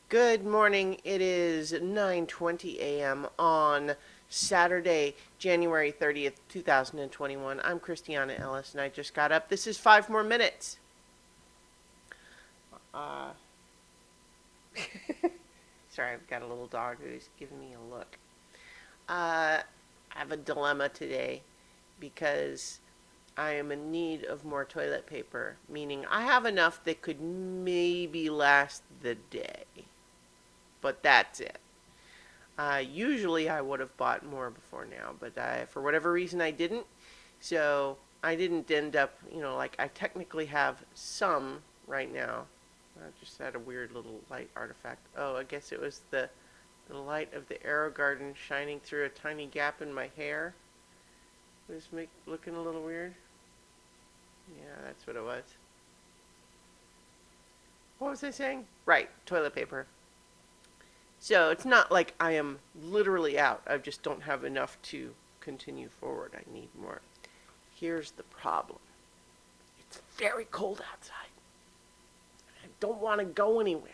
Good morning. It is 9:20 a.m. on Saturday, January 30th, 2021. I'm Christiana Ellis and I just got up. This is 5 more minutes. Uh Sorry, I've got a little dog who's giving me a look. I have a dilemma today because I am in need of more toilet paper, meaning I have enough that could maybe last the day. But that's it. Usually I would have bought more before now, but for whatever reason I didn't. So I didn't end up, like I technically have some right now. I just had a weird little light artifact. Oh, I guess it was the light of the arrow garden shining through a tiny gap in my hair. It was looking a little weird. Yeah, that's what it was. What was I saying? Right, toilet paper. So it's not like I am literally out. I just don't have enough to continue forward. I need more. Here's the problem. It's very cold outside. I don't want to go anywhere.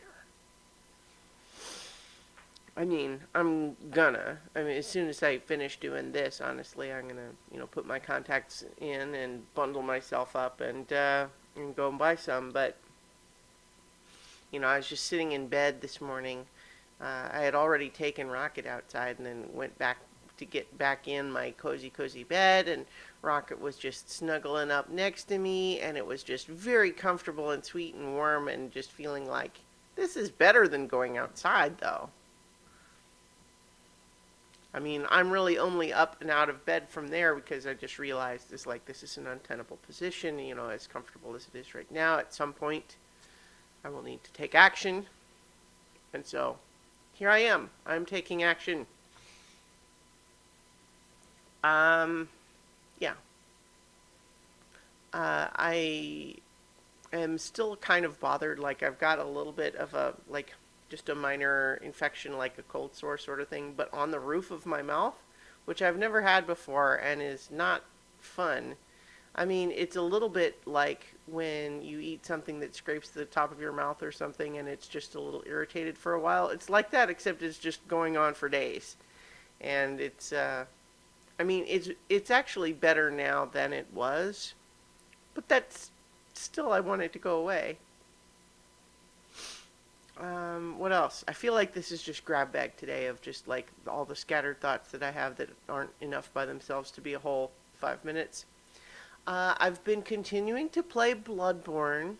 As soon as I finish doing this, honestly, I'm gonna, put my contacts in and bundle myself up and go and buy some. But, I was just sitting in bed this morning. I had already taken Rocket outside and then went back to get back in my cozy bed, and Rocket was just snuggling up next to me, and it was just very comfortable and sweet and warm, and just feeling like this is better than going outside, though. I'm really only up and out of bed from there because I just realized this is an untenable position, as comfortable as it is right now. At some point, I will need to take action, and so here I am. I'm taking action. Yeah. I am still kind of bothered. Like, I've got a little bit of just a minor infection, like a cold sore sort of thing, but on the roof of my mouth, which I've never had before and is not fun. It's a little bit like when you eat something that scrapes the top of your mouth or something and it's just a little irritated for a while. It's like that, except it's just going on for days. And it's actually better now than it was, but that's still, I want it to go away. What else? I feel like this is just grab bag today of just like all the scattered thoughts that I have that aren't enough by themselves to be a whole 5 minutes. I've been continuing to play Bloodborne,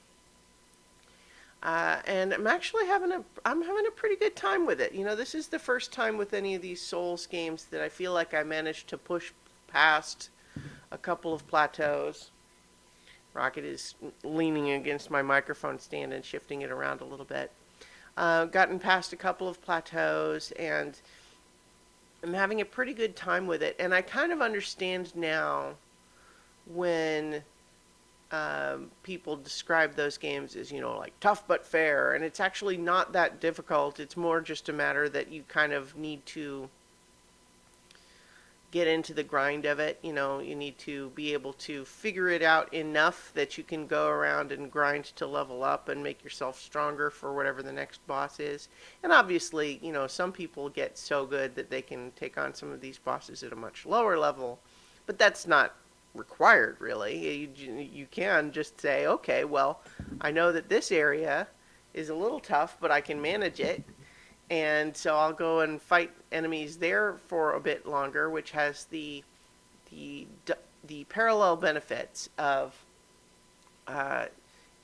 and I'm having a pretty good time with it. This is the first time with any of these Souls games that I feel like I managed to push past a couple of plateaus. Rocket is leaning against my microphone stand and shifting it around a little bit. Gotten past a couple of plateaus, and I'm having a pretty good time with it. And I kind of understand now when people describe those games as, like tough but fair, and it's actually not that difficult. It's more just a matter that you kind of need to get into the grind of it. You need to be able to figure it out enough that you can go around and grind to level up and make yourself stronger for whatever the next boss is. And obviously, some people get so good that they can take on some of these bosses at a much lower level, but that's not required, really. You can just say, okay, well, I know that this area is a little tough, but I can manage it, and so I'll go and fight enemies there for a bit longer, which has the parallel benefits of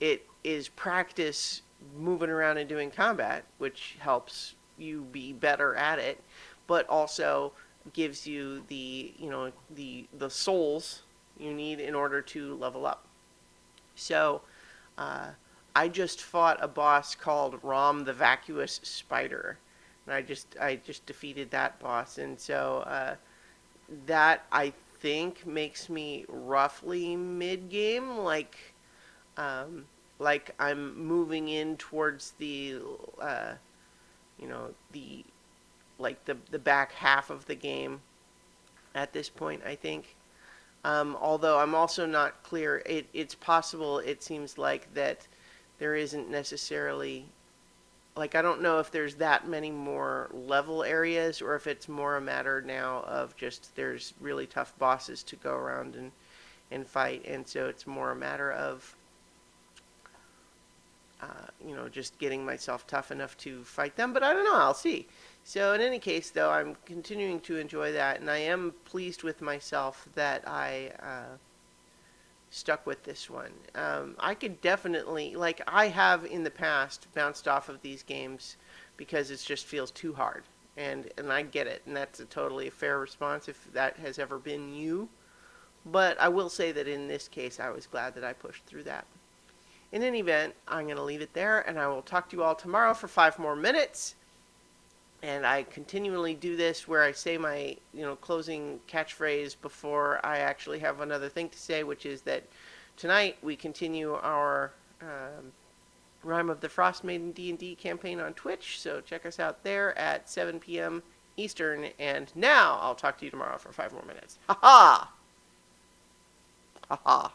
it is practice moving around and doing combat, which helps you be better at it, but also gives you the souls you need in order to level up. So, I just fought a boss called Rom the Vacuous Spider, and I just defeated that boss, and so that I think makes me roughly mid game, like I'm moving in towards the the back half of the game at this point, I think. Although I'm also not clear. It's possible, it seems like, that there isn't necessarily like I don't know if there's that many more level areas or if it's more a matter now of just there's really tough bosses to go around and fight, and so it's more a matter of just getting myself tough enough to fight them. But I don't know. I'll see. So in any case, though, I'm continuing to enjoy that, and I am pleased with myself that I stuck with this one. I could definitely, like I have in the past, bounced off of these games because it just feels too hard, and I get it, and that's a totally fair response if that has ever been you. But I will say that in this case, I was glad that I pushed through that. In any event, I'm going to leave it there, and I will talk to you all tomorrow for 5 more minutes. And I continually do this where I say my, closing catchphrase before I actually have another thing to say, which is that tonight we continue our Rime of the Frost Maiden D&D campaign on Twitch. So check us out there at 7 p.m. Eastern. And now I'll talk to you tomorrow for 5 more minutes. Ha ha! Ha ha!